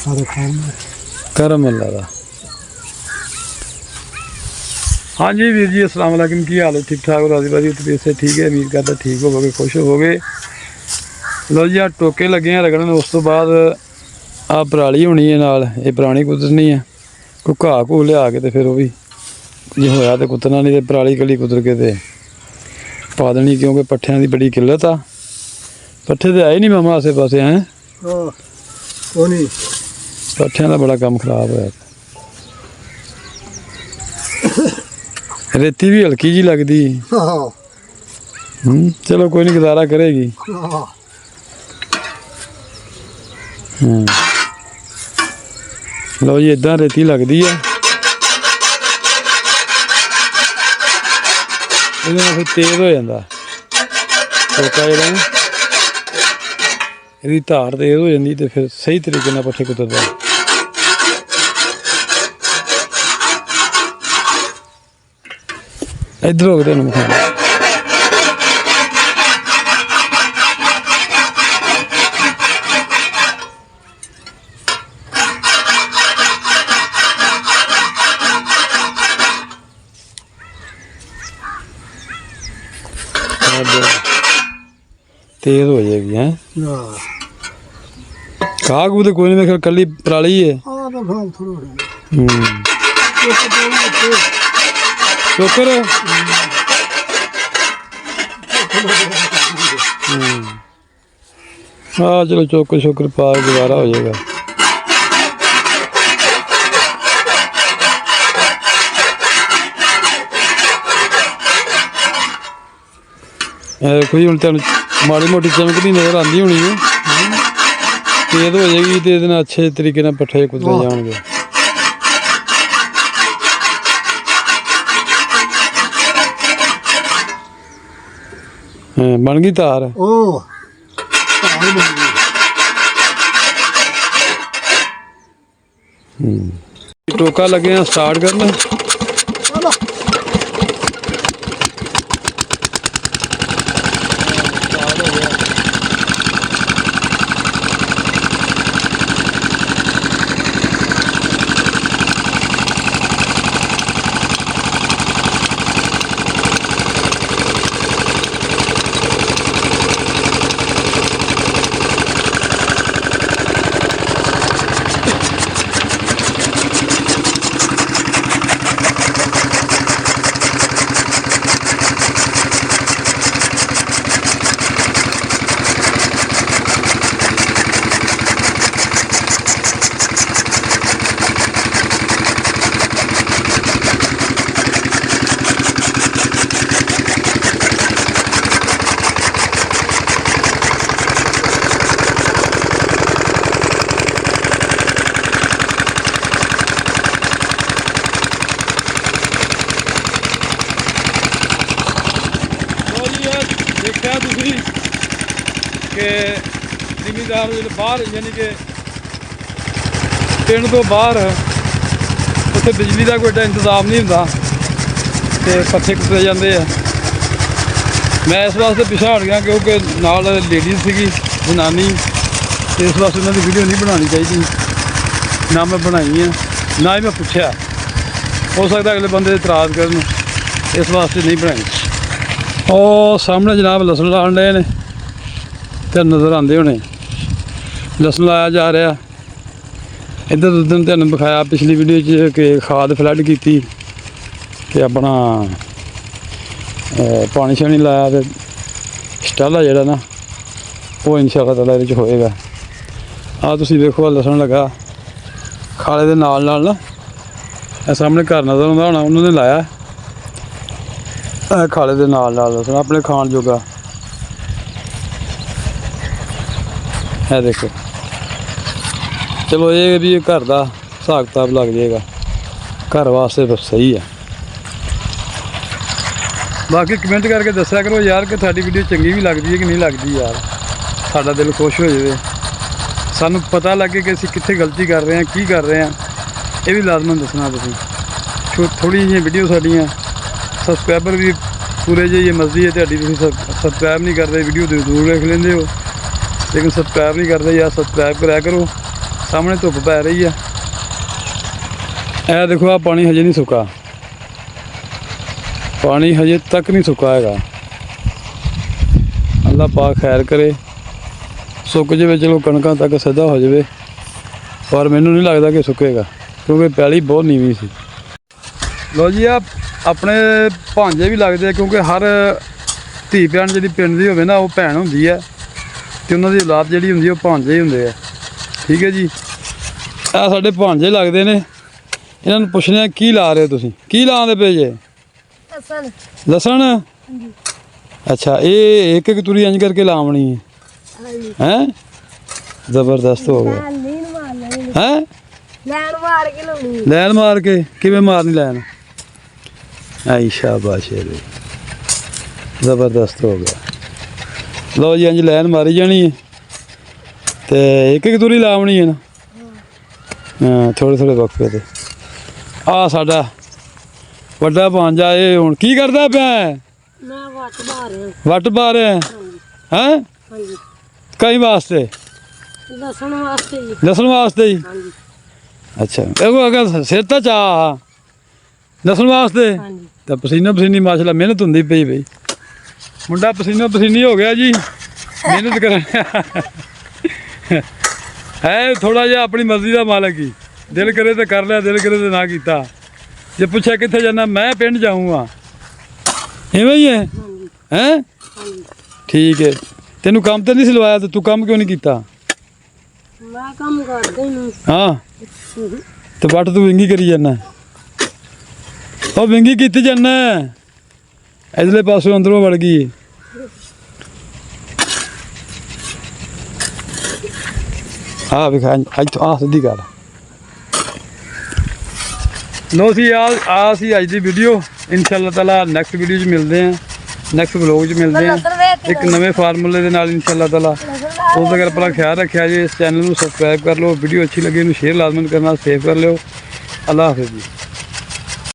करम अल्लाह दा। हाँ जी वीर जी अस्सलाम वालेकुम, की हाल है? ठीक ठाक हो? राजी बाजी तबीयत से ठीक है? उम्मीद करता ठीक होवोगे, खुश होवोगे। लो जी आ टोके लगे हैं रगड़न, उस तो बाद आ पराली होनी है नाल, ये पुरानी कुतरनी है। कोई घाह घूह लिया के तो फिर वो भी जे होया तो कुतरना, नहीं तो पराली कली कुतर के तो पा देनी, क्योंकि पट्ठियां की बड़ी किल्लत आ। पट्ठे तो आए नहीं मामा आसे पासे हैं, पट्ठियां का बड़ा काम खराब होया। रेती भी हल्की जी लगती। चलो कोई नहीं, गुजारा करेगी। लो जी इदा रेती लगती है, फिर तेज हो जाता टोका जो यदि धार तेज हो जाती तो फिर सही तरीके नाल पट्ठे कुतरदा। इधर हो गए दिखाना तेज हो जाएगी है। घाह घूह तो कोई नहीं, मेरे कली पराली है। चोकर हाँ चलो चोकर शोकर पा गुजारा हो जाएगा। कोई हम तेन माड़ी मोटी चमकती नजर आती होनी है, तेज हो जाएगी तो अच्छे तरीके पट्ठे कुतरे जाएंगे। बन गई तार। टोका लगे हैं स्टार्ट करना। देखा तुसी कि जिमीदार बाहर यानी कि पिंड तो बाहर उत्थे बिजली का कोई एडा इंतजाम नहीं होंदा ते पत्थे कुतरे जाते हैं। मैं इस वास्ते पिछा हट गया क्योंकि नाल लेडीज सी जनानी, इस वास्ते उन्होंने वीडियो नहीं बनानी चाहिए, ना मैं बनाई है ना ही मैं पूछा। हो सकता अगले बंदे इतराज़ करन, इस वास्ते नहीं बनाई। और सामने जनाब लसन लाने ने तो नज़र आते होने, लसन लाया जा रहा। इधर उधर तेन दिखाया पिछली वीडियो कि खाद फ्लड की कि अपना पानी शानी लाया तो स्टाला जड़ा ना वो इंशाअल्लाह ताला इहदे च होएगा। आ तुसीं देखो लसन लगा खाले दे नाल नाल ना, सामने घर नज़र आउंदा होना, उन्होंने लाया खाले दे नाल नाल लसन अपने खान जोगा। है देखो, चलो ये भी घर का हिसाब किताब लग जाएगा, घर वास्ते तो सही है। बाकी कमेंट करके दस्या करो यार कि साडी वीडियो चंगी भी लगती है कि नहीं लगती यार, साडा दिल खुश हो जाए, सानू पता लगे कि असीं कित्थे गलती कर रहे हैं, की कर रहे हैं, ये भी लाजमन दसना तुसीं। थोड़ी जी वीडियो साडियां सबसक्राइबर भी पूरे जे मर्जी है तुहाडी, तुसीं सबसक्राइब नहीं करते, वीडियो दूर देख लेंदे हो लेकिन सबसक्राइब नहीं करते यार, सबसक्राइब कराया करो। ਸਾਹਮਣੇ ਧੁੱਪ ਪੈ ਰਹੀ ਆ। ਇਹ ਦੇਖੋ ਆ ਪਾਣੀ ਹਜੇ ਨਹੀਂ ਸੁੱਕਾ, ਪਾਣੀ ਹਜੇ ਤੱਕ ਨਹੀਂ ਸੁੱਕਾ ਹੈਗਾ। ਅੱਲਾ ਪਾਕ ਖੈਰ ਕਰੇ, ਸੁੱਕ ਜਾਵੇ ਚਲੋ ਕਣਕਾਂ ਤੱਕ ਸਿੱਧਾ ਹੋ ਜਾਵੇ, ਪਰ ਮੈਨੂੰ ਨਹੀਂ ਲੱਗਦਾ ਕਿ ਸੁੱਕੇਗਾ ਕਿਉਂਕਿ ਪੈਲੀ ਬਹੁਤ ਨੀਵੀਂ ਸੀ। ਲੋ ਜੀ ਆ ਆਪਣੇ ਭਾਂਜੇ ਵੀ ਲੱਗਦੇ ਆ ਕਿਉਂਕਿ ਹਰ ਧੀ ਭੈਣ ਜਿਹੜੀ ਪਿੰਡ ਦੀ ਹੋਵੇ ਨਾ ਉਹ ਭੈਣ ਹੁੰਦੀ ਹੈ ਤੇ ਉਹਨਾਂ ਦੀ ਔਲਾਦ ਜਿਹੜੀ ਹੁੰਦੀ ਉਹ ਭਾਂਜੇ ਹੀ ਹੁੰਦੇ ਆ। ਠੀਕ ਹੈ ਜੀ, ਆ ਸਾਡੇ ਭਾਂਜੇ ਲੱਗਦੇ ਨੇ। ਇਹਨਾਂ ਨੂੰ ਪੁੱਛਦੇ ਆ ਕੀ ਲਾ ਰਹੇ ਹੋ ਤੁਸੀਂ, ਕੀ ਲਾਉਂਦੇ ਪਏ ਜੇ? ਲਸਣ। ਲਸਣ? ਹਾਂਜੀ। ਅੱਛਾ, ਇਹ ਇੱਕ ਇੱਕ ਤੁਰੀ ਇੰਜ ਕਰਕੇ ਲਾਉਣੀ ਹੈ? ਹਾਂਜੀ। ਹੈਂ, ਜ਼ਬਰਦਸਤ ਹੋ ਗਿਆ। ਲੈਣ ਮਾਰ ਲੈਣੀ। ਹੈਂ, ਲੈਣ ਮਾਰ ਕੇ ਲਾਉਣੀ। ਲੈਣ ਮਾਰ ਕੇ? ਕਿਵੇਂ ਮਾਰਨੀ ਲੈਣ? ਆਈ ਸ਼ਾਬਾਸ਼ ਏ, ਜ਼ਬਰਦਸਤ ਹੋ ਗਿਆ। ਲਓ ਜੀ ਇੰਜ ਲੈਣ ਮਾਰੀ ਜਾਣੀ ਹੈ ਤੇ ਇੱਕ ਇੱਕ ਤੁਰੀ ਲਾਉਣੀ ਹੈ ਨਾ। ਹਾਂ, ਥੋੜ੍ਹੇ ਥੋੜ੍ਹੇ ਵਕਫੇ ਤੇ। ਆ ਸਾਡਾ ਵੱਡਾ ਭਾਂਜਾ ਇਹ ਹੁਣ ਕੀ ਕਰਦਾ ਪਿਆ? ਮੈਂ ਵੱਟ ਬਾਹਰ ਰਿਹਾ। ਵੱਟ ਪਾ ਰਿਹਾ? ਹੈਂ? ਹਾਂਜੀ। ਕਈ ਵਾਸਤੇ? ਲਸਣ ਵਾਸਤੇ ਜੀ। ਲਸਣ ਵਾਸਤੇ ਹੀ? ਹਾਂਜੀ। ਅੱਛਾ, ਇਹ ਅਗਰ ਸਿਰ ਤਾਂ ਚਾ ਲਸਣ ਵਾਸਤੇ? ਹਾਂਜੀ। ਤਾਂ ਪਸੀਨਾ ਪਸੀਨੀ ਮਾਸ਼ਾਅੱਲਾ ਮਿਹਨਤ ਹੁੰਦੀ ਪਈ ਬਈ। ਮੁੰਡਾ ਪਸੀਨਾ ਪਸੀਨੀ ਹੋ ਗਿਆ ਜੀ ਮਿਹਨਤ ਕਰਨ। ਹੈ ਥੋੜਾ ਜਿਹਾ ਆਪਣੀ ਮਰਜ਼ੀ ਦਾ ਮਾਲਕ ਹੀ, ਦਿਲ ਕਰੇ ਤਾਂ ਕਰ ਲਿਆ, ਦਿਲ ਕਰੇ ਤਾਂ ਨਾ ਕੀਤਾ। ਜੇ ਪੁੱਛਿਆ ਕਿੱਥੇ ਜਾਣਾ, ਮੈਂ ਪਿੰਡ ਜਾਊਂਗਾ, ਇਵੇਂ ਹੀ ਹੈ? ਹਾਂਜੀ। ਹੈਂ? ਹਾਂਜੀ। ਠੀਕ ਹੈ। ਤੈਨੂੰ ਕੰਮ ਤੇ ਨਹੀਂ ਸਿਲਵਾਇਆ ਤੇ ਤੂੰ ਕੰਮ ਕਿਉਂ ਨਹੀਂ ਕੀਤਾ? ਮੈਂ ਕੰਮ ਕਰਦਾ ਹੀ ਨਹੀਂ। ਹਾਂ ਤੇ ਵੱਟ ਤੂੰ ਵਿੰਗੀ ਕਰੀ ਜਾਂਦਾ। ਉਹ ਵਿੰਗੀ ਕੀਤੀ ਜਾਂਦਾ, ਇਧਰਲੇ ਪਾਸੋਂ ਅੰਦਰੋਂ ਵੜ ਗਈ। ਆ ਵਿਖਾ ਇੱਥੋਂ ਆ ਸਿੱਧੀ ਕਰ। ਲੋ ਸੀ ਆ ਸੀ ਅੱਜ ਦੀ ਵੀਡੀਓ। ਇਨਸ਼ਾਅੱਲਾ ਤਾਲਾ ਨੈਕਸਟ ਵੀਡੀਓ 'ਚ ਮਿਲਦੇ ਹਾਂ, ਨੈਕਸਟ ਵਲੋਗ 'ਚ ਮਿਲਦੇ ਹਾਂ ਇੱਕ ਨਵੇਂ ਫਾਰਮੂਲੇ ਦੇ ਨਾਲ ਇਨਸ਼ਾਅੱਲਾ ਤਾਲਾ। ਉਸ ਦਾ ਆਪਣਾ ਖਿਆਲ ਰੱਖਿਆ ਜੀ। ਇਸ ਚੈਨਲ ਨੂੰ ਸਬਸਕ੍ਰਾਈਬ ਕਰ ਲਓ, ਵੀਡੀਓ ਅੱਛੀ ਲੱਗੇ ਇਹਨੂੰ ਸ਼ੇਅਰ ਲਾਜ਼ਮਨ ਕਰਨਾ, ਸੇਵ ਕਰ ਲਿਓ। ਅੱਲਾ ਹਾਫਿਜ਼ ਜੀ।